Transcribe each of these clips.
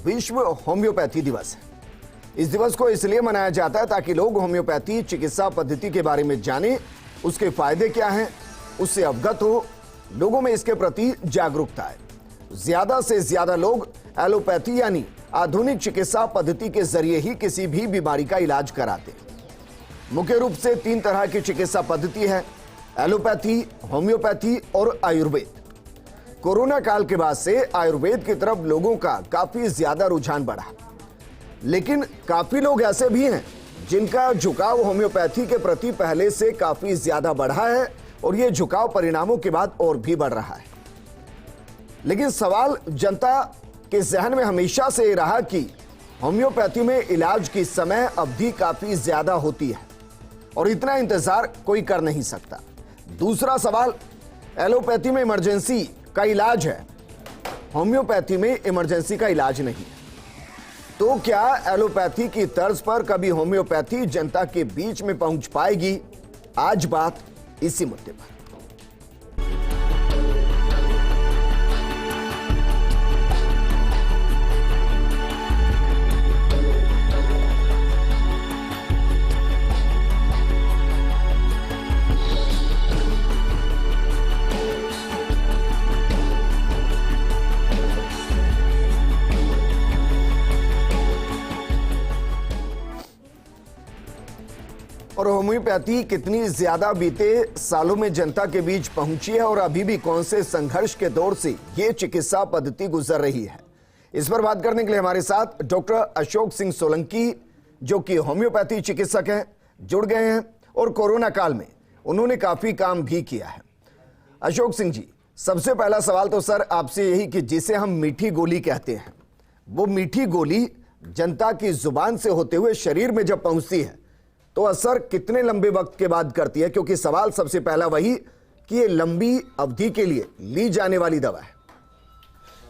विश्व होम्योपैथी दिवस है। इस दिवस को इसलिए मनाया जाता है ताकि लोग होम्योपैथी चिकित्सा पद्धति के बारे में जानें, उसके फायदे क्या हैं, उससे अवगत हो, लोगों में इसके प्रति जागरूकता है। ज्यादा से ज्यादा लोग एलोपैथी यानी आधुनिक चिकित्सा पद्धति के जरिए ही किसी भी बीमारी का इलाज कराते हैं। मुख्य रूप से 3 तरह की चिकित्सा पद्धति है, एलोपैथी, होम्योपैथी और आयुर्वेद। कोरोना काल के बाद से आयुर्वेद की तरफ लोगों का काफी ज्यादा रुझान बढ़ा, लेकिन काफी लोग ऐसे भी हैं जिनका झुकाव होम्योपैथी के प्रति पहले से काफी ज्यादा बढ़ा है और यह झुकाव परिणामों के बाद और भी बढ़ रहा है। लेकिन सवाल जनता के जहन में हमेशा से रहा कि होम्योपैथी में इलाज की समय अवधि काफी ज्यादा होती है और इतना इंतजार कोई कर नहीं सकता। दूसरा सवाल, एलोपैथी में इमरजेंसी का इलाज है, होम्योपैथी में इमरजेंसी का इलाज नहीं है। तो क्या एलोपैथी की तर्ज पर कभी होम्योपैथी जनता के बीच में पहुंच पाएगी? आज बात इसी मुद्दे पर। और होम्योपैथी कितनी ज्यादा बीते सालों में जनता के बीच पहुंची है और अभी भी कौन से संघर्ष के दौर से ये चिकित्सा पद्धति गुजर रही है, इस पर बात करने के लिए हमारे साथ डॉक्टर अशोक सिंह सोलंकी, जो कि होम्योपैथी चिकित्सक हैं, जुड़ गए हैं और कोरोना काल में उन्होंने काफी काम भी किया है। अशोक सिंह जी, सबसे पहला सवाल तो सर आपसे यही कि जिसे हम मीठी गोली कहते हैं, वो मीठी गोली जनता की जुबान से होते हुए शरीर में जब पहुंचती है तो असर कितने लंबे वक्त के बाद करती है? क्योंकि सवाल सबसे पहला वही कि ये लंबी अवधि के लिए ली जाने वाली दवा है।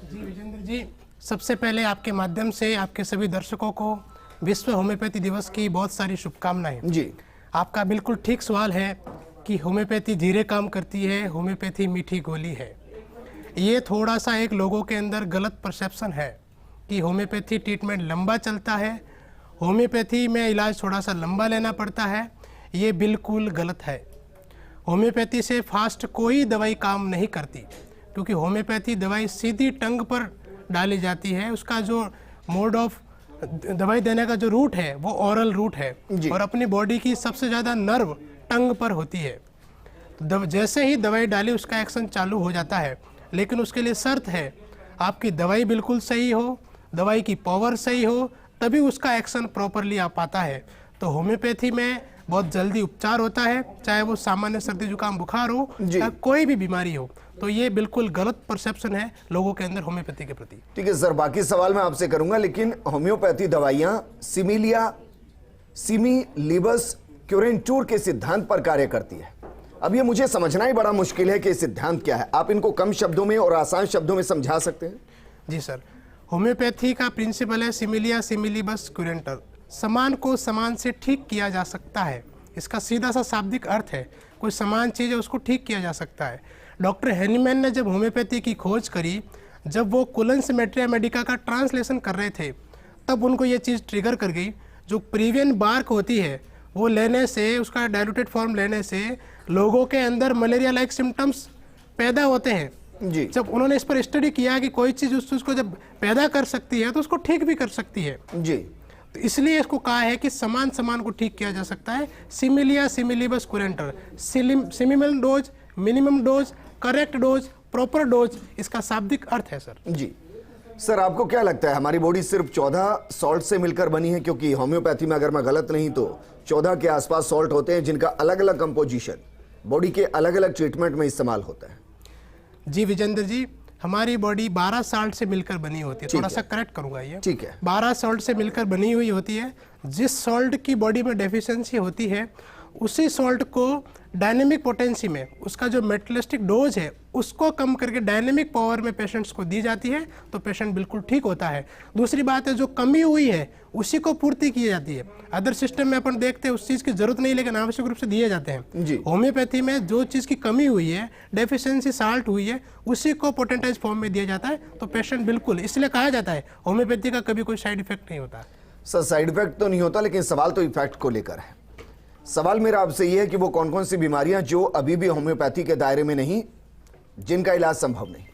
जी विजेंद्र जी, सबसे पहले आपके माध्यम से आपके सभी दर्शकों को विश्व होम्योपैथी दिवस की बहुत सारी शुभकामनाएं। जी, आपका बिल्कुल ठीक सवाल है कि होम्योपैथी धीरे काम करती है, होम्योपैथी मीठी गोली है। ये थोड़ा सा एक लोगों के अंदर गलत परसेप्शन है कि होम्योपैथी ट्रीटमेंट लंबा चलता है, होम्योपैथी में इलाज थोड़ा सा लंबा लेना पड़ता है। ये बिल्कुल गलत है। होम्योपैथी से फास्ट कोई दवाई काम नहीं करती, क्योंकि होम्योपैथी दवाई सीधी टंग पर डाली जाती है। उसका जो मोड ऑफ दवाई देने का जो रूट है वो ओरल रूट है और अपनी बॉडी की सबसे ज़्यादा नर्व टंग पर होती है। जैसे ही दवाई डाली उसका एक्शन चालू हो जाता है, लेकिन उसके लिए शर्त है आपकी दवाई बिल्कुल सही हो, दवाई की पावर सही हो, तभी उसका एक्शन प्रॉपरली आ पाता है। तो होम्योपैथी में बहुत जल्दी उपचार होता है, चाहे वो सामान्य सर्दी जुकाम बुखार हो या कोई भी बीमारी हो। तो ये बिल्कुल गलत परसेप्शन है लोगों के अंदर होम्योपैथी के प्रति। ठीक है सर, बाकी सवाल मैं आपसे करूंगा, लेकिन होम्योपैथी दवाइयां सिमिलिया सिमिलिबस क्यूरेंटूर के सिद्धांत पर कार्य करती है। अब ये मुझे समझना ही बड़ा मुश्किल है कि सिद्धांत क्या है। आप इनको कम शब्दों में और आसान शब्दों में समझा सकते हैं? जी सर, होम्योपैथी का प्रिंसिपल है सिमिलिया सिमिलिबस क्यूरेंटर, समान को समान से ठीक किया जा सकता है। इसका सीधा सा शाब्दिक अर्थ है कोई समान चीज़ है उसको ठीक किया जा सकता है। डॉक्टर हैनीमैन ने जब होम्योपैथी की खोज करी, जब वो कुलेंस मेट्रिया मेडिका का ट्रांसलेशन कर रहे थे, तब उनको ये चीज़ ट्रिगर कर गई। जो प्रीवियन बार्क होती है वो लेने से, उसका डायल्यूटेड फॉर्म लेने से लोगों के अंदर मलेरिया लाइक सिम्टम्स पैदा होते हैं। जी, जब उन्होंने इस पर स्टडी किया कि कोई चीज़ उस चीज़ को जब पैदा कर सकती है तो उसको ठीक भी कर सकती है। जी, तो इसलिए इसको कहा है कि समान समान को ठीक किया जा सकता है। सिमिलिया सिमिलिबस क्यूरेंटर, सिमिमल dose, minimum dose, correct dose, proper dose, इसका शाब्दिक अर्थ है सर। जी सर, आपको क्या लगता है हमारी बॉडी सिर्फ 14 सॉल्ट से मिलकर बनी है? क्योंकि होम्योपैथी में अगर मैं गलत नहीं तो 14 के आसपास सॉल्ट होते हैं जिनका अलग अलग कंपोजिशन बॉडी के अलग अलग ट्रीटमेंट में इस्तेमाल होता है। जी विजेंद्र जी, हमारी बॉडी 12 सॉल्ट से मिलकर बनी होती है। थोड़ा सा करेक्ट करूंगा ये, ठीक है, 12 सॉल्ट से मिलकर बनी हुई होती है। जिस सॉल्ट की बॉडी में डेफिशिएंसी होती है उसी सॉल्ट को डायनेमिक पोटेंसी में उसका जो मेटलिस्टिक डोज है उसको कम करके डायनेमिक पावर में पेशेंट्स को दी जाती है, तो पेशेंट बिल्कुल ठीक होता है। दूसरी बात है, जो कमी हुई है उसी को पूर्ति की जाती है। अदर सिस्टम में अपन देखते हैं उस चीज़ की जरूरत नहीं, लेकिन आवश्यक रूप से दिए जाते हैं। होम्योपैथी में जो चीज़ की कमी हुई है, डेफिशिएंसी साल्ट हुई है, उसी को पोटेंटाइज फॉर्म में दिया जाता है, तो पेशेंट बिल्कुल, इसलिए कहा जाता है होम्योपैथी का कभी कोई साइड इफेक्ट नहीं होता। सर साइड इफेक्ट तो नहीं होता, लेकिन सवाल तो इफेक्ट को लेकर है। सवाल मेरा आपसे ये है कि वो कौन कौन सी बीमारियां जो अभी भी होम्योपैथी के दायरे में नहीं, जिनका इलाज संभव नहीं?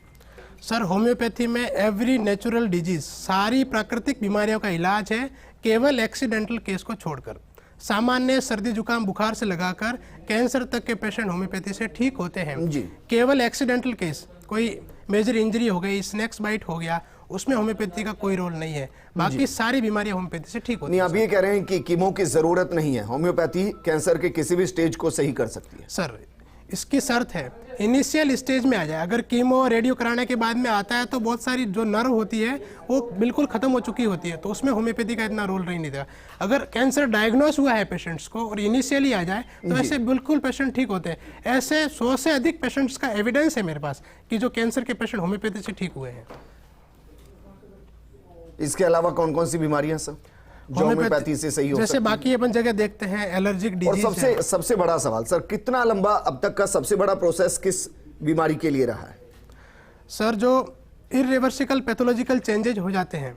सर होम्योपैथी में एवरी नेचुरल डिजीज, सारी प्राकृतिक बीमारियों का इलाज है, केवल एक्सीडेंटल केस को छोड़कर। सामान्य सर्दी जुकाम बुखार से लगाकर कैंसर तक के पेशेंट होम्योपैथी से ठीक होते हैं जी। केवल एक्सीडेंटल केस, कोई मेजर इंजरी हो गई, स्नेक्स बाइट हो गया, उसमें होम्योपैथी का कोई रोल नहीं है। बाकी सारी बीमारियां होम्योपैथी से ठीक होती नहीं, हैं। आप ये कह रहे हैं कि कीमो की जरूरत नहीं है, होम्योपैथी कैंसर के किसी भी स्टेज को सही कर सकती है? सर इसकी शर्त है इनिशियल स्टेज में आ जाए। अगर कीमो रेडियो कराने के बाद में आता है तो बहुत सारी जो नर्व होती है वो बिल्कुल खत्म हो चुकी होती है, तो उसमें होम्योपैथी का इतना रोल नहीं देगा। अगर कैंसर डायग्नोस हुआ है पेशेंट्स को और इनिशियली आ जाए तो ऐसे बिल्कुल पेशेंट ठीक होते हैं। ऐसे 100 से अधिक पेशेंट्स का एविडेंस है मेरे पास कि जो कैंसर के पेशेंट होम्योपैथी से ठीक हुए हैं। इसके अलावा कौन कौन सी बीमारियां सर जो होम्योपैथी से सही हो जैसे बाकी अपन जगह देखते हैं एलर्जिक डिजीज। और सबसे बड़ा सवाल सर, कितना लंबा अब तक का सबसे बड़ा प्रोसेस किस बीमारी के लिए रहा है? सर जो इरिवर्सिबल पैथोलॉजिकल चेंजेज हो जाते हैं,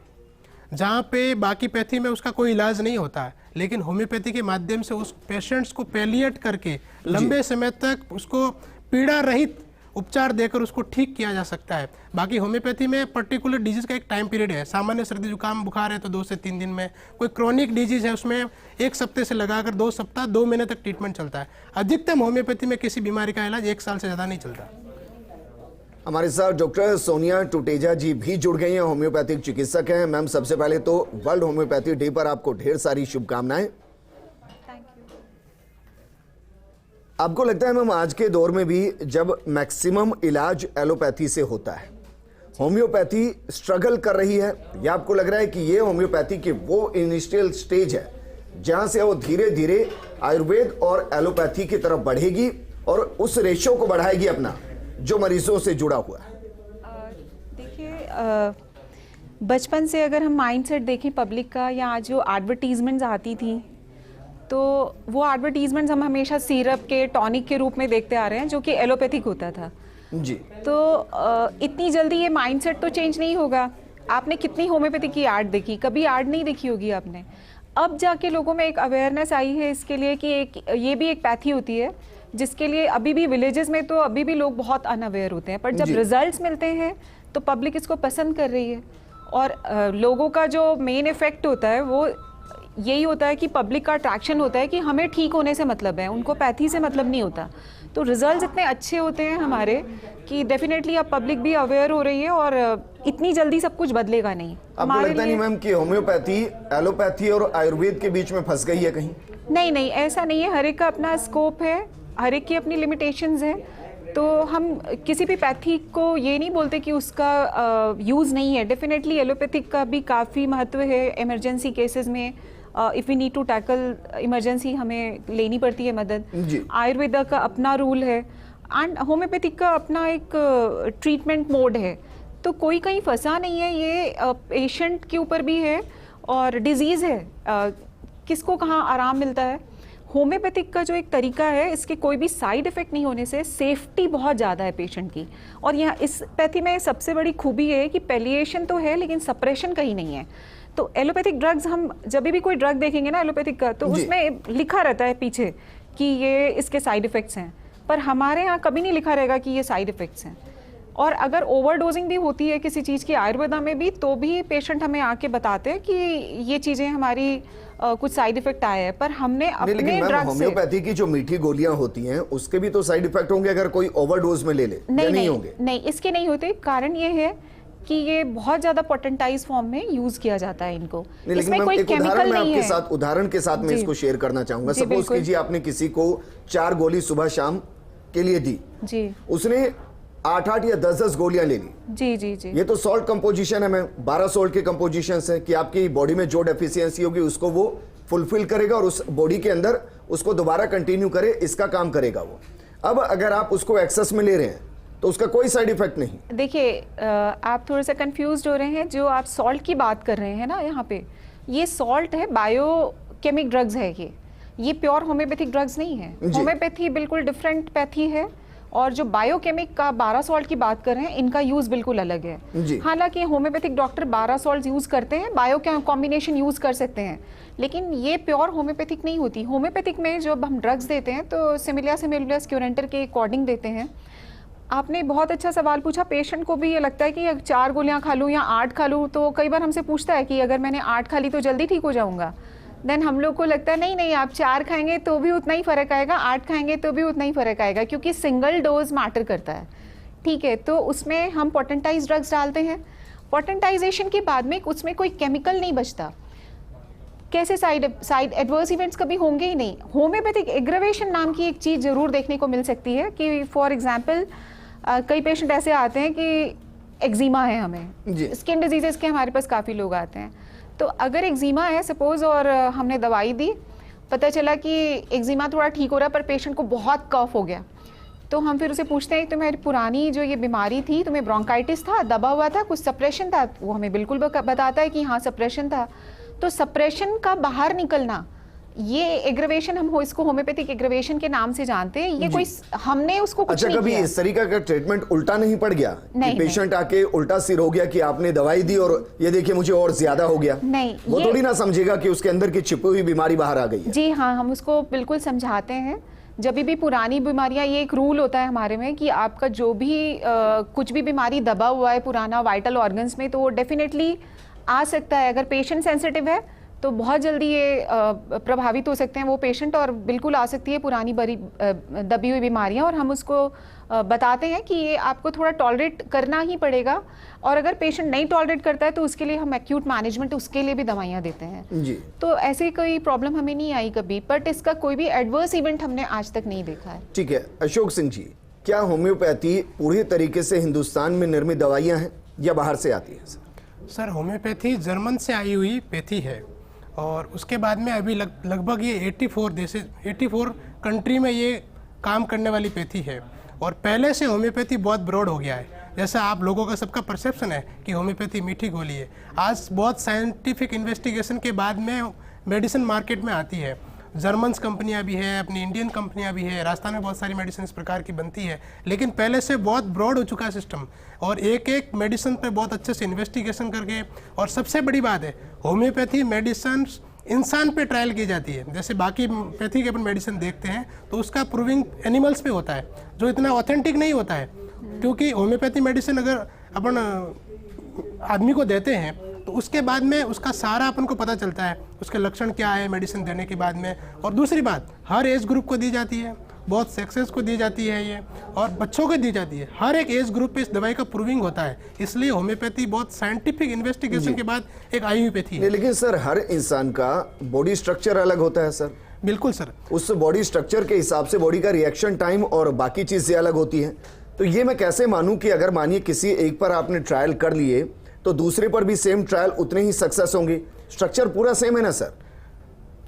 जहाँ पे बाकी पैथी में उसका कोई इलाज नहीं होता है, लेकिन होम्योपैथी के माध्यम से उस पेशेंट्स को पैलिएट करके लंबे समय तक उसको पीड़ा रहित उपचार देकर उसको ठीक किया जा सकता है। बाकी होम्योपैथी में पर्टिकुलर डिजीज का एक टाइम पीरियड है। सामान्य सर्दी जुकाम बुखार है तो 2 से 3 दिन में, कोई क्रॉनिक डिजीज है उसमें 1 सप्ताह से लगाकर 2 सप्ताह 2 महीने तक ट्रीटमेंट चलता है। अधिकतम होम्योपैथी में किसी बीमारी का इलाज 1 साल से ज़्यादा नहीं चलता। हमारे साथ डॉक्टर सोनिया टुटेजा जी भी जुड़ गई हैं, होम्योपैथिक चिकित्सक हैं। मैम, सबसे पहले तो वर्ल्ड होम्योपैथी डे पर आपको ढेर सारी शुभकामनाएं। आपको लगता है मैम आज के दौर में भी जब मैक्सिमम इलाज एलोपैथी से होता है, होम्योपैथी स्ट्रगल कर रही है, या आपको लग रहा है कि ये होम्योपैथी की वो इनिशियल स्टेज है जहां से वो धीरे धीरे आयुर्वेद और एलोपैथी की तरफ बढ़ेगी और उस रेशो को बढ़ाएगी अपना जो मरीजों से जुड़ा हुआ है? देखिए, बचपन से अगर हम माइंडसेट देखें पब्लिक का, या आज जो एडवर्टीजमेंट्स आती थी तो वो एडवर्टीजमेंट्स हम हमेशा सिरप के, टॉनिक के रूप में देखते आ रहे हैं, जो कि एलोपैथिक होता था जी। तो इतनी जल्दी ये माइंडसेट तो चेंज नहीं होगा। आपने कितनी होम्योपैथी की ऐड देखी, कभी ऐड नहीं देखी होगी आपने। अब जाके लोगों में एक अवेयरनेस आई है इसके लिए कि ये भी एक पैथी होती है, जिसके लिए अभी भी विलेजेस में तो अभी भी लोग बहुत अनअवेयर होते हैं, पर जब रिजल्ट्स मिलते हैं तो पब्लिक इसको पसंद कर रही है। और लोगों का जो मेन इफेक्ट होता है वो यही होता है कि पब्लिक का अट्रैक्शन होता है कि हमें ठीक होने से मतलब है, उनको पैथी से मतलब नहीं होता। तो रिजल्ट्स इतने अच्छे होते हैं हमारे कि डेफिनेटली अब पब्लिक भी अवेयर हो रही है और इतनी जल्दी सब कुछ बदलेगा नहीं। आपको लगता नहीं मैम कि होम्योपैथी एलोपैथी और आयुर्वेद के बीच में फंस गई है कहीं? नहीं, ऐसा नहीं है। हर एक का अपना स्कोप है, हर एक की अपनी लिमिटेशंस है। तो हम किसी भी पैथी को ये नहीं बोलते कि उसका यूज़ नहीं है। डेफिनेटली एलोपैथिक का भी काफ़ी महत्व है इमरजेंसी केसेस में। If we need to tackle emergency, हमें लेनी पड़ती है मदद। आयुर्वेदा का अपना रूल है एंड होम्योपैथिक का अपना एक ट्रीटमेंट मोड है। तो कोई कहीं फंसा नहीं है, ये पेशेंट के ऊपर भी है और डिजीज़ है, किसको कहाँ आराम मिलता है। होम्योपैथिक का जो एक तरीका है, इसके कोई भी साइड इफ़ेक्ट नहीं होने से सेफ्टी बहुत ज़्यादा है पेशेंट की। और यहाँ इस पैथी में सबसे बड़ी खूबी है कि पैलिएशन तो है लेकिन सप्रेशन कहीं नहीं है। तो एलोपैथिक ड्रग्स, हम जब भी कोई ड्रग देखेंगे ना एलोपैथिक का, तो उसमें लिखा रहता है पीछे कि ये इसके साइड इफ़ेक्ट्स हैं, पर हमारे यहाँ कभी नहीं लिखा रहेगा कि ये साइड इफ़ेक्ट्स हैं। और अगर ओवरडोजिंग भी होती है किसी चीज़ की आयुर्वेदा में भी, तो भी पेशेंट हमें आके बताते हैं कि ये चीज़ें हमारी कुछ साइड इफेक्ट आए हैं, पर हमने अपने ड्रग होम्योपैथी की जो मीठी गोलियां होती हैं उसके भी तो साइड इफेक्ट होंगे अगर कोई ओवरडोज में ले ले? नहीं होंगे? नहीं, इसके नहीं होते। कारण ये है कि ये बहुत ज्यादा पोटेंटाइज फॉर्म में यूज किया जाता है इनको। इसमें कोई केमिकल नहीं है। उदाहरण के साथ मैं इसको शेयर करना चाहूंगा। सपोज कीजिए आपने किसी को 4 गोली सुबह शाम के लिए दी जी, उसने 8-8 या 10-10 गोलियां ले ली जी। ये तो सॉल्ट कंपोजिशन है मैम, 12 सॉल्ट के कंपोजिशन है कि आपकी बॉडी में जो डेफिशिएंसी होगी उसको वो फुलफिल करेगा और उस बॉडी के अंदर उसको दोबारा कंटिन्यू करे, इसका काम करेगा वो। अब अगर आप उसको एक्सेस में ले रहे हैं तो उसका कोई साइड इफेक्ट नहीं। देखिए आप थोड़ा सा कंफ्यूज हो रहे हैं। जो आप सॉल्ट की बात कर रहे हैं ना, यहाँ पे ये सॉल्ट है, बायोकेमिक ड्रग्स है ये प्योर होम्योपैथिक ड्रग्स नहीं है। होम्योपैथी बिल्कुल डिफरेंट पैथी है, और जो बायोकेमिक का 12 सॉल्ट की बात कर रहे हैं, इनका यूज बिल्कुल अलग है। हालांकि होम्योपैथिक डॉक्टर 12 सॉल्ट यूज करते हैं, बायो कॉम्बिनेशन यूज कर सकते हैं, लेकिन ये प्योर होम्योपैथिक नहीं होती। होम्योपैथिक में जब हम ड्रग्स देते हैं तो सिमिलिया सिमिलियस क्यूरेंटर के अकॉर्डिंग देते हैं। आपने बहुत अच्छा सवाल पूछा। पेशेंट को भी ये लगता है कि 4 गोलियां खा लूँ या 8 खा लूँ, तो कई बार हमसे पूछता है कि अगर मैंने 8 खा ली तो जल्दी ठीक हो जाऊंगा। देन हम लोग को लगता है नहीं आप 4 खाएंगे तो भी उतना ही फर्क आएगा, 8 खाएंगे तो भी उतना ही फर्क आएगा, क्योंकि सिंगल डोज मैटर करता है। ठीक है, तो उसमें हम पोटेंटाइज ड्रग्स डालते हैं। पोटेंटाइजेशन के बाद में उसमें कोई केमिकल नहीं बचता। कैसे साइड एडवर्स इवेंट्स कभी होंगे ही नहीं। होम्योपैथिक एग्रेवेशन नाम की एक चीज़ जरूर देखने को मिल सकती है कि फॉर एग्जाम्पल कई पेशेंट ऐसे आते हैं कि एक्जिमा है, हमें स्किन डिजीजेस के हमारे पास काफ़ी लोग आते हैं। तो अगर एक्जिमा है सपोज और हमने दवाई दी, पता चला कि एक्जिमा थोड़ा ठीक हो रहा है पर पेशेंट को बहुत कफ हो गया, तो हम फिर उसे पूछते हैं तुम्हारी पुरानी जो ये बीमारी थी, तुम्हें ब्रोंकाइटिस था, दबा हुआ था, कुछ सप्रेशन था? वो हमें बिल्कुल बताता है कि हाँ सप्रेशन था। तो सप्रेशन का बाहर निकलना, ये एग्रेवेशन हम इसको होम्योपैथिक एग्रेवेशन के नाम से जानते हैं। ये कोई हमने उसको कुछ अच्छा नहीं कभी किया। इस तरीके का ट्रीटमेंट उल्टा नहीं पड़ गया? नहीं, पेशेंट आके उल्टा सिर हो गया कि आपने दवाई दी और ये देखिए मुझे और ज्यादा हो गया? नहीं, वो थोड़ी ना समझेगा कि उसके अंदर की छिपी हुई बीमारी बाहर आ गई है। जी हाँ, हम उसको बिल्कुल समझाते हैं। जब भी पुरानी बीमारियां, ये एक रूल होता है हमारे में कि आपका जो भी कुछ भी बीमारी दबा हुआ है पुराना वाइटल ऑर्गन्स में, तो वो डेफिनेटली आ सकता है। अगर पेशेंट सेंसिटिव है तो बहुत जल्दी ये प्रभावित हो सकते हैं वो पेशेंट, और बिल्कुल आ सकती है पुरानी बड़ी दबी हुई बीमारियां, और हम उसको बताते हैं कि ये आपको थोड़ा टॉलरेट करना ही पड़ेगा। और अगर पेशेंट नहीं टॉलरेट करता है तो उसके लिए हम एक्यूट मैनेजमेंट, उसके लिए भी दवाइयाँ देते हैं जी। तो ऐसी कोई प्रॉब्लम हमें नहीं आई कभी, बट इसका कोई भी एडवर्स इवेंट हमने आज तक नहीं देखा है। ठीक है, अशोक सिंह जी, क्या होम्योपैथी पूरी तरीके से हिंदुस्तान में निर्मित दवाइयाँ हैं या बाहर से आती है? सर होम्योपैथी जर्मन से आई हुई पैथी है, और उसके बाद में अभी लगभग ये 84 कंट्री में ये काम करने वाली पैथी है। और पहले से होम्योपैथी बहुत ब्रॉड हो गया है। जैसा आप लोगों का सबका परसेप्शन है कि होम्योपैथी मीठी गोली है, आज बहुत साइंटिफिक इन्वेस्टिगेशन के बाद में मेडिसिन मार्केट में आती है। जर्मन्स कंपनियां भी है, अपनी इंडियन कंपनियां भी है, राजस्थान में बहुत सारी मेडिसिन इस प्रकार की बनती है, लेकिन पहले से बहुत ब्रॉड हो चुका है सिस्टम, और एक एक मेडिसिन पे बहुत अच्छे से इन्वेस्टिगेशन करके। और सबसे बड़ी बात है, होम्योपैथी मेडिसिन इंसान पे ट्रायल की जाती है। जैसे बाकी पैथी के अपन मेडिसिन देखते हैं तो उसका प्रूविंग एनिमल्स पे होता है, जो इतना ऑथेंटिक नहीं होता है, क्योंकि होम्योपैथी मेडिसिन अगर अपन आदमी को देते हैं तो उसके बाद में उसका सारा अपन को पता चलता है, उसके लक्षण क्या है मेडिसिन देने के बाद में। और दूसरी बात, हर एज ग्रुप को दी जाती है, बहुत सेक्सेस को दी जाती है ये, और बच्चों को दी जाती है। हर एक एज ग्रुप पे इस दवाई का प्रूविंग होता है, इसलिए होम्योपैथी बहुत साइंटिफिक इन्वेस्टिगेशन के बाद एक आई हुई पैथी है। लेकिन सर हर इंसान का बॉडी स्ट्रक्चर अलग होता है सर। बिल्कुल सर, उस बॉडी स्ट्रक्चर के हिसाब से बॉडी का रिएक्शन टाइम और बाकी चीजें अलग होती हैं। तो ये मैं कैसे मानूं कि अगर मानिए किसी एक पर आपने ट्रायल कर लिए तो दूसरे पर भी सेम ट्रायल उतने ही सक्सेस होंगे? स्ट्रक्चर पूरा सेम है ना सर?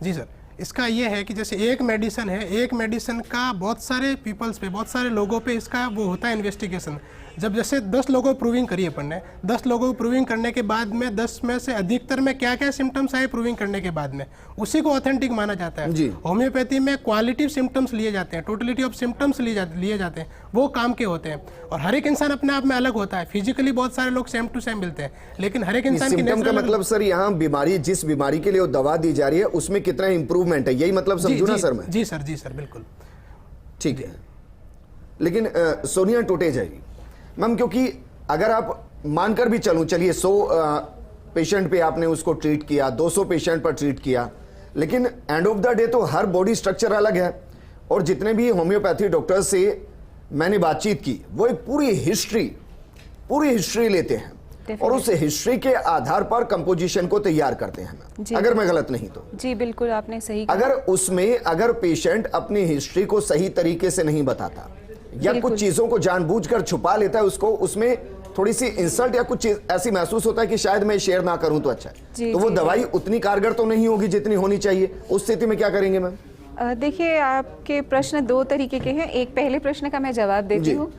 जी सर, इसका ये है कि जैसे एक मेडिसिन है, एक मेडिसिन का बहुत सारे पीपल्स पे, बहुत सारे लोगों पे इसका वो होता है इन्वेस्टिगेशन। जब जैसे 10 लोगों को प्रूविंग करी अपन ने, 10 लोगों को प्रूविंग करने के बाद में 10 में से अधिकतर में क्या क्या सिम्टम्स आए प्रूविंग करने के बाद में, उसी को ऑथेंटिक माना जाता है। होम्योपैथी में क्वालिटिव सिम्टम्स लिए जाते हैं, टोटलिटी ऑफ सिम्टम्स लिए जाते हैं, वो काम के होते हैं। और हर एक इंसान अपने आप में अलग होता है। फिजिकली बहुत सारे लोग सेम टू सेम मिलते हैं, लेकिन हर एक इंसान की सिम्टम का मतलब सर यहाँ बीमारी, जिस बीमारी के लिए वो दवा दी जा रही है उसमें कितना इंप्रूवमेंट है, यही मतलब समझू ना सर मैं? जी सर बिल्कुल ठीक है। लेकिन सोनिया टूटे जाएगी मैम, क्योंकि अगर आप मानकर भी चलूं, चलिए 100 पेशेंट पे आपने उसको ट्रीट किया, 200 पेशेंट पर ट्रीट किया, लेकिन एंड ऑफ द डे तो हर बॉडी स्ट्रक्चर अलग है। और जितने भी होम्योपैथी डॉक्टर से मैंने बातचीत की वो एक पूरी हिस्ट्री लेते हैं और उस हिस्ट्री के आधार पर कंपोजिशन को तैयार करते हैं, अगर मैं गलत नहीं तो। जी बिल्कुल, आपने सही कहा। अगर उसमें अगर पेशेंट अपनी हिस्ट्री को सही तरीके से नहीं बताता या कुछ चीजों को जानबूझकर छुपा लेता है, उसको उसमें थोड़ी सी इंसल्ट या कुछ ऐसी महसूस होता है कि शायद मैं शेयर ना करूं तो अच्छा है, तो वो दवाई उतनी कारगर तो नहीं होगी जितनी होनी चाहिए। उस स्थिति में क्या करेंगे मैम? देखिए, आपके प्रश्न दो तरीके के हैं। एक पहले प्रश्न का मैं जवाब देती हूँ।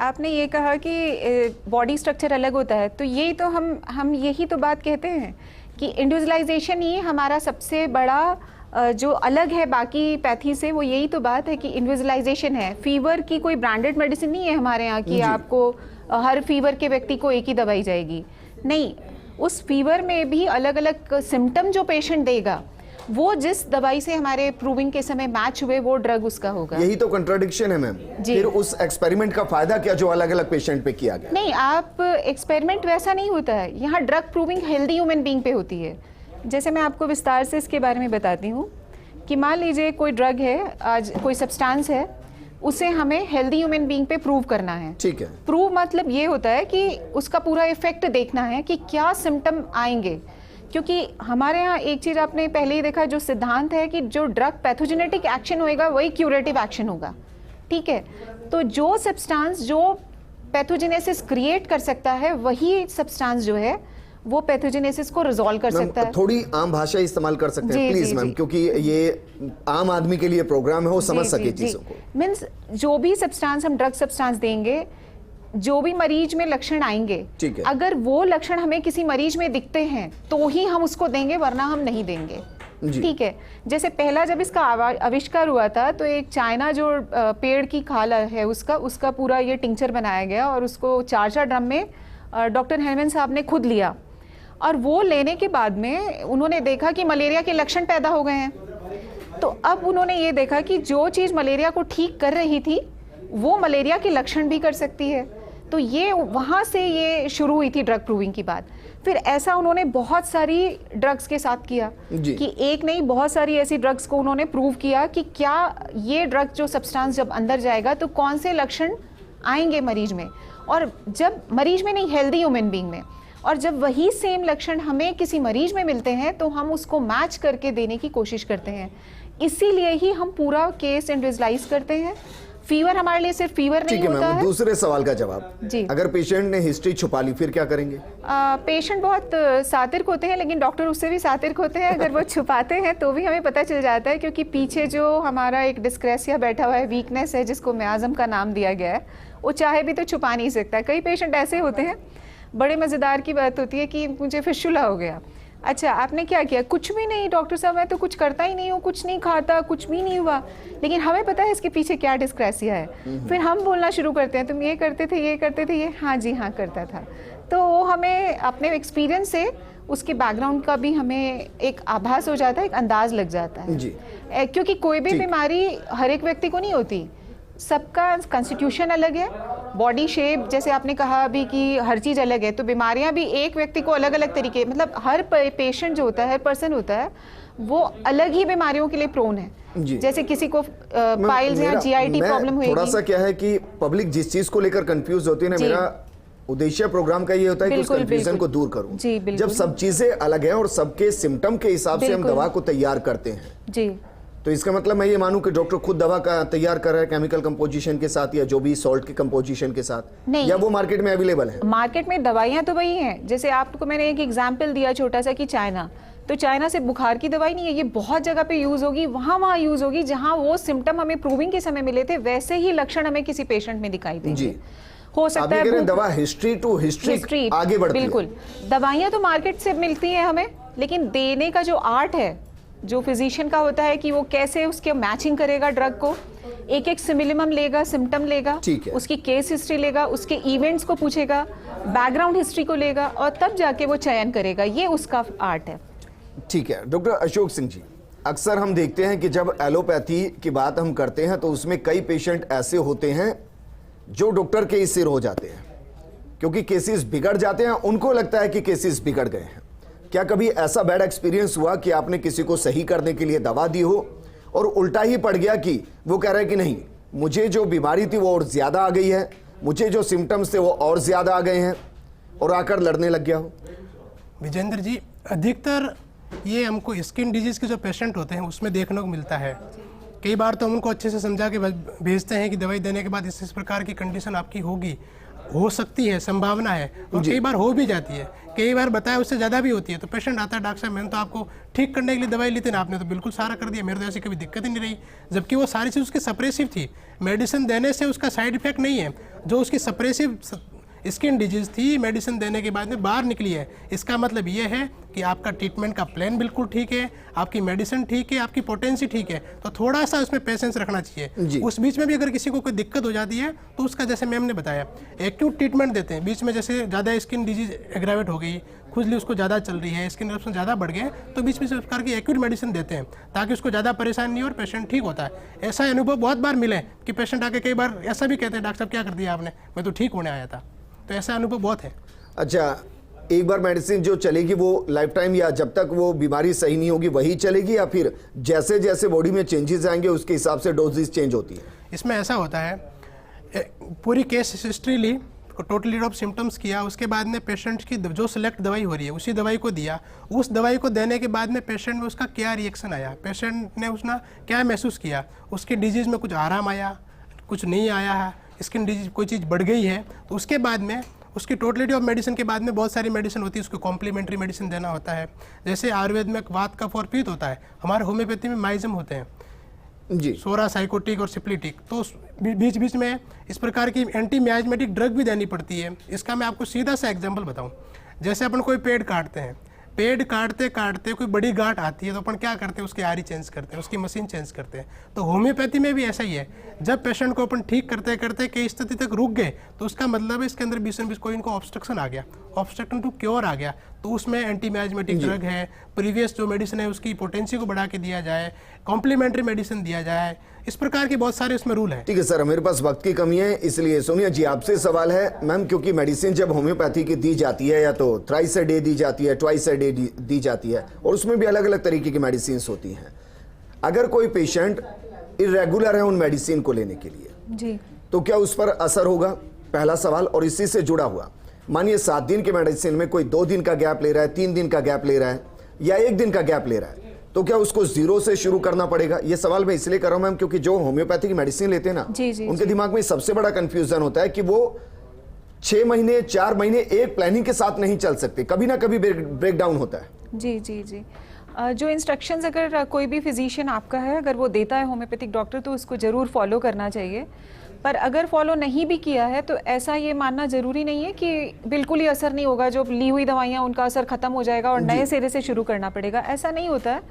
आपने ये कहा कि बॉडी स्ट्रक्चर अलग होता है, तो यही तो हम यही तो बात कहते हैं कि इंडिविजुअलाइजेशन ही हमारा सबसे बड़ा जो अलग है बाकी पैथी से, वो यही तो बात है कि इंडिविजुअलाइजेशन है। फीवर की कोई ब्रांडेड मेडिसिन नहीं है हमारे यहाँ कि आपको हर फीवर के व्यक्ति को एक ही दवाई जाएगी, नहीं। उस फीवर में भी अलग अलग सिम्टम जो पेशेंट देगा, वो जिस दवाई से हमारे प्रूविंग के समय मैच हुए, वो ड्रग उसका होगा। यही तो कंट्राडिक्शन है मैम। फिर उस एक्सपेरिमेंट का फायदा क्या जो अलग अलग पेशेंट पे किया गया? नहीं, आप एक्सपेरिमेंट वैसा नहीं होता है यहाँ। Drug proving healthy human being पे होती है। जैसे मैं आपको विस्तार से इसके बारे में बताती हूँ कि मान लीजिए कोई ड्रग है, आज कोई सब्सटेंस है, उसे हमें हेल्दी ह्यूमन बीइंग पे प्रूव करना है। ठीक है। प्रूव मतलब ये होता है कि उसका पूरा इफेक्ट देखना है कि क्या सिम्टम आएंगे, क्योंकि हमारे यहाँ एक चीज़ आपने पहले ही देखा, जो सिद्धांत है कि जो ड्रग पैथोजेनेटिक एक्शन होएगा वही क्यूरेटिव एक्शन होगा। ठीक है, तो जो सब्सटेंस जो पैथोजेनेसिस क्रिएट कर सकता है, वही सब्सटेंस जो है वो पैथोजेनेसिस को रिजॉल्व कर सकता है। थोड़ी आम भाषा इस्तेमाल कर सकते हैं प्लीज मैम, क्योंकि ये आम आदमी के लिए प्रोग्राम है, वो समझ सके चीजों को। मीन्स जो भी सब्सटेंस हम ड्रग सब्सटेंस देंगे, जो भी मरीज में लक्षण आएंगे, अगर वो लक्षण हमें किसी मरीज में दिखते हैं तो ही हम उसको देंगे, वरना हम नहीं देंगे। ठीक है। जैसे पहला जब इसका आविष्कार हुआ था, तो एक चाइना जो पेड़ की खाल है उसका पूरा ये टिंचर बनाया गया और उसको 4 ड्रम में डॉक्टर हेमन साहब ने खुद लिया, और वो लेने के बाद में उन्होंने देखा कि मलेरिया के लक्षण पैदा हो गए हैं। तो अब उन्होंने ये देखा कि जो चीज़ मलेरिया को ठीक कर रही थी, वो मलेरिया के लक्षण भी कर सकती है। तो ये वहाँ से ये शुरू हुई थी ड्रग प्रूविंग की बात। फिर ऐसा उन्होंने बहुत सारी ड्रग्स के साथ किया कि एक नहीं, बहुत सारी ऐसी ड्रग्स को उन्होंने प्रूव किया कि क्या ये ड्रग जो सब्सटेंस जब अंदर जाएगा तो कौन से लक्षण आएंगे मरीज में, और जब मरीज में नहीं, हेल्दी ह्यूमन बीइंग में। और जब वही सेम लक्षण हमें किसी मरीज में मिलते हैं तो हम उसको मैच करके देने की कोशिश करते हैं। इसीलिए ही हम पूरा केस इंडिविजुअलाइज करते हैं। फीवर हमारे लिए सिर्फ फीवर नहीं होता है। दूसरे सवाल का जवाब जी, अगर पेशेंट ने हिस्ट्री छुपा ली फिर क्या करेंगे? पेशेंट बहुत सातिर्क होते हैं, लेकिन डॉक्टर उससे भी सातिर्क होते हैं। अगर वो छुपाते हैं तो भी हमें पता चल जाता है, क्योंकि पीछे जो हमारा एक डिस्क्रेसिया बैठा हुआ है, वीकनेस है, जिसको मियाज़म का नाम दिया गया है, वो चाहे भी तो छुपा नहीं सकता। कई पेशेंट ऐसे होते हैं, बड़े मज़ेदार की बात होती है कि मुझे फिशुला हो गया। अच्छा, आपने क्या किया? कुछ भी नहीं डॉक्टर साहब, मैं तो कुछ करता ही नहीं हूँ, कुछ नहीं खाता, कुछ भी नहीं हुआ। लेकिन हमें पता है इसके पीछे क्या डिस्क्रेसिया है। फिर हम बोलना शुरू करते हैं, तुम ये करते थे, ये करते थे, ये हाँ जी हाँ करता था। तो वो हमें अपने एक्सपीरियंस से उसके बैकग्राउंड का भी हमें एक आभास हो जाता है, एक अंदाज लग जाता है जी। क्योंकि कोई भी बीमारी हर एक व्यक्ति को नहीं होती, सबका कॉन्स्टिट्यूशन अलग है, बॉडी शेप, जैसे आपने कहा अभी कि हर चीज़ अलग है। तो बीमारियां भी एक व्यक्ति को अलग अलग तरीके, मतलब हर पेशेंट जो होता है, हर पर्सन होता है, वो अलग ही बीमारियों के लिए प्रोन है। जैसे किसी को पाइल्स या जीआईटी प्रॉब्लम होगी। थोड़ा सा क्या है कि पब्लिक जिस चीज को लेकर कंफ्यूज होती है ना, मेरा उद्देश्य प्रोग्राम का ये होता है कि उस कंफ्यूजन को दूर करूं। जब सब चीजें अलग हैं और सबके सिम्टम के हिसाब से हम दवा को तैयार करते हैं जी, तो इसका मतलब मैं ये मानूं कि डॉक्टर खुद दवा का तैयार कर रहा है केमिकल कंपोजिशन के साथ या जो भी सॉल्ट के कंपोजिशन के साथ, नहीं, या वो मार्केट में अवेलेबल है? मार्केट में दवाइयां तो वही हैं। जैसे आपको मैंने एक एग्जांपल दिया छोटा सा कि चाइना, तो चाइना से बुखार की दवाई नहीं है, ये बहुत जगह पे यूज होगी, वहां यूज होगी जहां वो सिम्टम हमें प्रूविंग के समय मिले थे, वैसे ही लक्षण हमें किसी पेशेंट में दिखाई देंगे। हो सकता है दवा हिस्ट्री टू हिस्ट्री आगे बढ़ती है। बिल्कुल, दवाइयां तो मार्केट से मिलती है हमें, लेकिन देने का जो आर्ट है, जो फिजिशियन का होता है कि वो कैसे उसके मैचिंग करेगा ड्रग को, एक एक सिमिलम लेगा, सिम्टम लेगा, उसकी केस हिस्ट्री लेगा, उसके इवेंट्स को पूछेगा, बैकग्राउंड हिस्ट्री को लेगा, और तब जाके वो चयन करेगा। ये उसका आर्ट है। ठीक है डॉक्टर अशोक सिंह जी, अक्सर हम देखते हैं कि जब एलोपैथी की बात हम करते हैं तो उसमें कई पेशेंट ऐसे होते हैं जो डॉक्टर के सिर हो जाते हैं, क्योंकि केसेस बिगड़ जाते हैं, उनको लगता है कि केसेस बिगड़ गए हैं। क्या कभी ऐसा बैड एक्सपीरियंस हुआ कि आपने किसी को सही करने के लिए दवा दी हो और उल्टा ही पड़ गया कि वो कह रहा है कि नहीं, मुझे जो बीमारी थी वो और ज्यादा आ गई है, मुझे जो सिम्टम्स थे वो और ज्यादा आ गए हैं, और आकर लड़ने लग गया हो? विजेंद्र जी, अधिकतर ये हमको स्किन डिजीज के जो पेशेंट होते हैं उसमें देखने को मिलता है कई बार तो हम उनको अच्छे से समझा के भेजते हैं कि दवाई देने के बाद इस प्रकार की कंडीशन आपकी होगी, हो सकती है, संभावना है, और कई बार हो भी जाती है, कई बार बताया उससे ज़्यादा भी होती है। तो पेशेंट आता है, डॉक्टर साहब मैंने तो आपको ठीक करने के लिए दवाई ली थी ना, आपने तो बिल्कुल सारा कर दिया, मेरे तो ऐसी कभी दिक्कत ही नहीं रही। जबकि वो सारी चीज़ उसकी सप्रेसिव थी, मेडिसिन देने से उसका साइड इफेक्ट नहीं है, जो उसकी सप्रेसिव स्किन डिजीज थी मेडिसिन देने के बाद में बाहर निकली है। इसका मतलब ये है कि आपका ट्रीटमेंट का प्लान बिल्कुल ठीक है, आपकी मेडिसिन ठीक है, आपकी पोटेंसी ठीक है, तो थोड़ा सा उसमें पेशेंस रखना चाहिए। उस बीच में भी अगर किसी को कोई दिक्कत हो जाती है तो उसका, जैसे मैम ने बताया, एक्यूट ट्रीटमेंट देते हैं। बीच में जैसे ज़्यादा स्किन डिजीज एग्रावेट हो गई, खुजली उसको ज़्यादा चल रही है, स्किन इरप्शन ज़्यादा बढ़ गए, तो बीच में इस प्रकार की एक्यूट मेडिसिन देते हैं ताकि उसको ज़्यादा परेशानी नहीं हो और पेशेंट ठीक होता है। ऐसा अनुभव बहुत बार मिले कि पेशेंट आके कई बार ऐसा भी कहते हैं, डॉक्टर साहब क्या कर दिया आपने, मैं तो ठीक होने आया था। तो ऐसा अनुभव बहुत है। अच्छा, एक बार मेडिसिन जो चलेगी वो लाइफ टाइम, या जब तक वो बीमारी सही नहीं होगी वही चलेगी, या फिर जैसे जैसे बॉडी में चेंजेस आएंगे उसके हिसाब से डोजेस चेंज होती है? इसमें ऐसा होता है, पूरी केस हिस्ट्री ली, टोटल ऑफ सिम्टम्स किया, उसके बाद में पेशेंट की जो सिलेक्ट दवाई हो रही है उसी दवाई को दिया। उस दवाई को देने के बाद में पेशेंट में उसका क्या रिएक्शन आया, पेशेंट ने उसना क्या महसूस किया, उसकी डिजीज़ में कुछ आराम आया, कुछ नहीं आया है, स्किन डिजीज कोई चीज़ बढ़ गई है, तो उसके बाद में उसकी टोटलिटी ऑफ मेडिसिन के बाद में बहुत सारी मेडिसिन होती है, उसको कॉम्प्लीमेंट्री मेडिसिन देना होता है। जैसे आयुर्वेद में वात कफ और पित्त होता है, हमारे होम्योपैथी में माइजम होते हैं जी, सोरा, साइकोटिक और सिप्लिटिक। तो बीच बीच में इस प्रकार की एंटी मियाजमेटिक ड्रग भी देनी पड़ती है। इसका मैं आपको सीधा सा एग्जांपल बताऊं, जैसे अपन कोई पेड़ काटते हैं, पेड़ काटते काटते कोई बड़ी गांठ आती है तो अपन क्या करते हैं, उसकी आरी चेंज करते हैं, उसकी मशीन चेंज करते हैं। तो होम्योपैथी में भी ऐसा ही है, जब पेशेंट को अपन ठीक करते करते कई स्थिति तक रुक गए तो उसका मतलब है इसके अंदर बीच कोई इनको ऑब्स्ट्रक्शन आ गया, ऑब्स्ट्रक्शन टू क्योर आ गया, तो उसमें एंटी मियाजमेटिक ड्रग है, प्रीवियस जो मेडिसिन है उसकी पोटेंसी को बढ़ा के दिया जाए, कॉम्प्लीमेंट्री मेडिसिन दिया जाए, इस प्रकार के बहुत सारे उसमें रूल है। ठीक है सर, मेरे पास वक्त की कमी है, इसलिए सोनिया जी आपसे सवाल है मैम, क्योंकि मेडिसिन जब होम्योपैथी की दी जाती है या तो थ्राइस अ डे दी जाती है, ट्वाइस अ डे दी जाती है, और उसमें भी अलग अलग तरीके की मेडिसिन होती हैं। अगर कोई पेशेंट इरेगुलर है उन मेडिसिन को लेने के लिए जी, तो क्या उस पर असर होगा, पहला सवाल। और इसी से जुड़ा हुआ, मानिए 7 दिन के मेडिसिन में कोई 2 दिन का गैप ले रहा है, 3 दिन का गैप ले रहा है, या 1 दिन का गैप ले रहा है, तो क्या उसको जीरो से शुरू करना पड़ेगा? ये सवाल मैं इसलिए कर रहा हूं मैम, क्योंकि जो होम्योपैथी की मेडिसिन लेते हैं ना, उनके दिमाग में सबसे बड़ा कंफ्यूजन होता है कि वो 6 महीने 4 महीने एक प्लानिंग के साथ नहीं चल सकते, कभी ना कभी ब्रेक डाउन होता है। जी जी जी, जो इंस्ट्रक्शंस अगर कोई भी फिजिशियन आपका है, अगर वो देता है होम्योपैथिक डॉक्टर, तो उसको ज़रूर फॉलो करना चाहिए। पर अगर फॉलो नहीं भी किया है तो ऐसा ये मानना ज़रूरी नहीं है कि बिल्कुल ही असर नहीं होगा, जो ली हुई दवाइयाँ उनका असर ख़त्म हो जाएगा और नए सिरे से शुरू करना पड़ेगा, ऐसा नहीं होता है।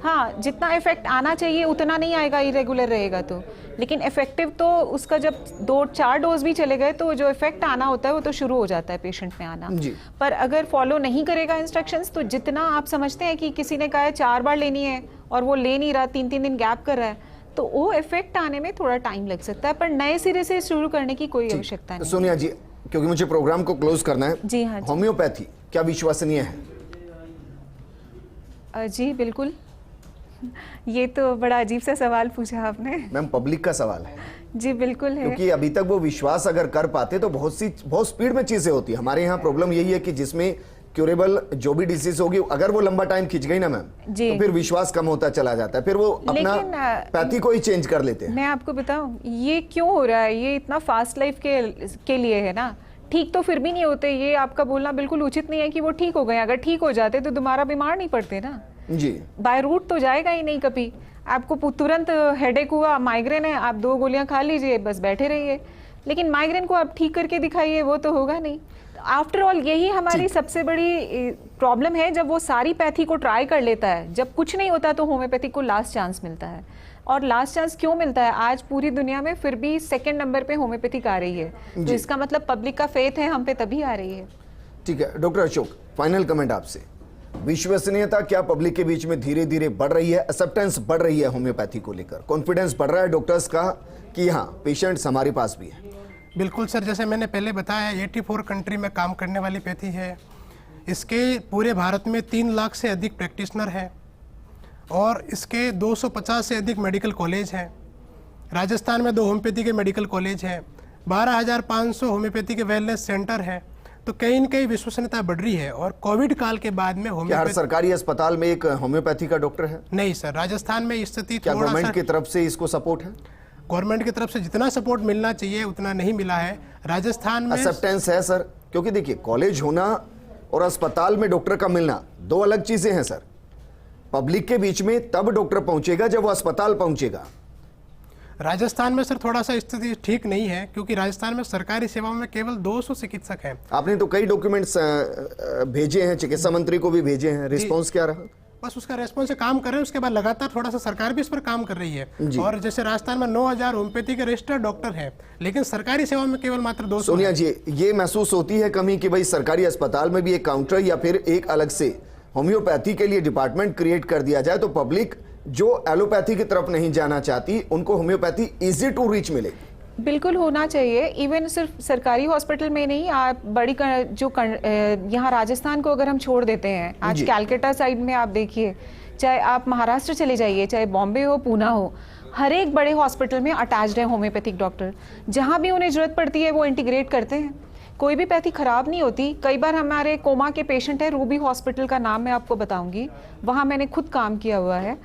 हाँ, जितना इफेक्ट आना चाहिए उतना नहीं आएगा इरेगुलर रहेगा तो, लेकिन इफेक्टिव तो उसका जब 2-4 डोज भी चले गए तो जो इफेक्ट आना होता है वो तो शुरू हो जाता है पेशेंट में आना। पर अगर फॉलो नहीं करेगा इंस्ट्रक्शंस, तो जितना आप समझते हैं कि किसी ने कहा है 4 बार लेनी है और वो ले नहीं रहा, 3-3 दिन गैप कर रहा है, तो वो इफेक्ट आने में थोड़ा टाइम लग सकता है, पर नए सिरे से शुरू करने की कोई आवश्यकता नहीं। सोनिया जी, क्योंकि मुझे प्रोग्राम को क्लोज करना है, जी हाँ, होम्योपैथी क्या विश्वसनीय है? जी बिल्कुल। ये तो बड़ा अजीब सा सवाल पूछा आपने। मैम, पब्लिक का सवाल है। जी बिल्कुल है, क्योंकि अभी तक वो विश्वास अगर कर पाते तो बहुत स्पीड में चीजें होती है। हमारे यहाँ प्रॉब्लम यही है कि जिसमें क्यूरेबल जो भी डिसीज होगी, अगर वो लंबा टाइम खिंच गई ना मैम, तो फिर विश्वास कम होता चला जाता है, फिर वो अपना पैथी को ही चेंज कर लेते हैं। मैं आपको बताऊं ये क्यों हो रहा है, ये इतना फास्ट लाइफ के लिए है ना। ठीक तो फिर भी नहीं होते, ये आपका बोलना बिल्कुल उचित नहीं है कि वो ठीक हो गए। अगर ठीक हो जाते तो दोबारा बीमार नहीं पड़ते ना जी, बाय रूट तो जाएगा ही नहीं कभी। आपको तुरंत हेडेक हुआ, माइग्रेन है, आप 2 गोलियां खा लीजिए, बस बैठे रहिए, लेकिन माइग्रेन को आप ठीक करके दिखाइए, वो तो होगा नहीं। आफ्टर ऑल यही हमारी सबसे बड़ी प्रॉब्लम है, जब वो सारी पैथी को ट्राई कर लेता है, जब कुछ नहीं होता तो होम्योपैथिक को लास्ट चांस मिलता है। और लास्ट चांस क्यों मिलता है? आज पूरी दुनिया में फिर भी 2nd नंबर पे होम्योपैथिक आ रही है, तो इसका मतलब पब्लिक का फेथ है हम पे, तभी आ रही है। ठीक है डॉक्टर अशोक, फाइनल कमेंट आपसे। विश्वसनीयता क्या पब्लिक के बीच में धीरे धीरे बढ़ रही है? एक्सेप्टेंस बढ़ रही है होम्योपैथी को लेकर? कॉन्फिडेंस बढ़ रहा है डॉक्टर्स का कि हाँ पेशेंट्स हमारे पास भी है? बिल्कुल सर, जैसे मैंने पहले बताया 84 कंट्री में काम करने वाली पैथी है। इसके पूरे भारत में 3 लाख से अधिक प्रैक्टिशनर हैं और इसके 250 से अधिक मेडिकल कॉलेज हैं। राजस्थान में 2 होम्योपैथी के मेडिकल कॉलेज हैं, 12,500 होम्योपैथी के वेलनेस सेंटर हैं। तो कहीं न कहीं विश्वसनीयता बढ़ रही है। और कोविड काल के बाद में क्या हर होम्योपैथी सरकारी अस्पताल में एक होम्योपैथी का डॉक्टर है? नहीं सर, राजस्थान में स्थिति क्या थोड़ा गवर्नमेंट सा की तरफ से इसको सपोर्ट है? गवर्नमेंट की तरफ से जितना सपोर्ट मिलना चाहिए उतना नहीं मिला है राजस्थान में। एक्सेप्टेंस है सर? क्योंकि देखिए, कॉलेज होना और अस्पताल में डॉक्टर का मिलना दो अलग चीजें हैं सर। पब्लिक के बीच में तब डॉक्टर पहुंचेगा जब वो अस्पताल पहुंचेगा। राजस्थान में सर थोड़ा सा स्थिति ठीक नहीं है, क्योंकि राजस्थान में सरकारी सेवाओं में केवल 200 चिकित्सक हैं। आपने तो कई डॉक्यूमेंट्स भेजे हैं, चिकित्सा मंत्री को भी भेजे हैं, रिस्पॉन्स क्या रहा? बस उसका रेस्पॉन्स से काम कर रहे हैं, उसके बाद लगातार थोड़ा सा सरकार भी इस पर काम कर रही है। और जैसे राजस्थान में 9000 होम्योपैथी के रजिस्टर्ड डॉक्टर हैं, लेकिन सरकारी सेवा में केवल मात्र 200। सोनिया जी, ये महसूस होती है कमी कि भाई सरकारी अस्पताल में भी एक काउंटर या फिर एक अलग से होम्योपैथी के लिए डिपार्टमेंट क्रिएट कर दिया जाए, तो पब्लिक जो एलोपैथी की तरफ नहीं जाना चाहती उनको होम्योपैथी इजी टू रीच मिलेगी? बिल्कुल होना चाहिए। इवन सिर्फ सरकारी हॉस्पिटल में नहीं, आप बड़ी यहाँ राजस्थान को अगर हम छोड़ देते हैं, आज कैलकाटा साइड में आप देखिए, चाहे आप महाराष्ट्र चले जाइए, चाहे बॉम्बे हो, पूना हो, हर एक बड़े हॉस्पिटल में अटैच्ड है होम्योपैथिक डॉक्टर। जहाँ भी उन्हें जरूरत पड़ती है वो इंटीग्रेट करते हैं। कोई भी पैथी खराब नहीं होती। कई बार हमारे कोमा के पेशेंट है, रूबी हॉस्पिटल का नाम मैं आपको बताऊंगी, वहाँ मैंने खुद काम किया हुआ है।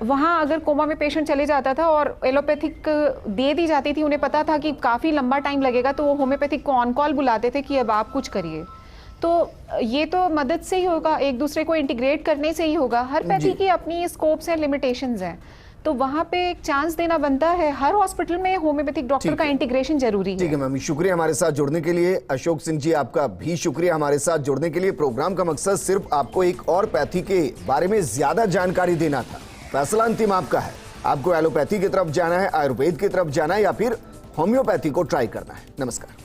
वहाँ अगर कोमा में पेशेंट चले जाता था और एलोपैथिक दे दी जाती थी, उन्हें पता था कि काफ़ी लंबा टाइम लगेगा, तो वो होम्योपैथिक को ऑन कॉल बुलाते थे कि अब आप कुछ करिए। तो ये तो मदद से ही होगा, एक दूसरे को इंटीग्रेट करने से ही होगा। हर पैथी की अपनी स्कोप्स हैं, लिमिटेशंस हैं, तो वहाँ पे एक चांस देना बनता है। हर हॉस्पिटल में होम्योपैथिक डॉक्टर का इंटीग्रेशन जरूरी है। ठीक है मैम, शुक्रिया हमारे साथ जुड़ने के लिए। अशोक सिंह जी, आपका भी शुक्रिया हमारे साथ जुड़ने के लिए। प्रोग्राम का मकसद सिर्फ आपको एक और पैथी के बारे में ज्यादा जानकारी देना था। फैसला अंतिम आपका है, आपको एलोपैथी की तरफ जाना है, आयुर्वेद की तरफ जाना है, या फिर होम्योपैथी को ट्राई करना है। नमस्कार।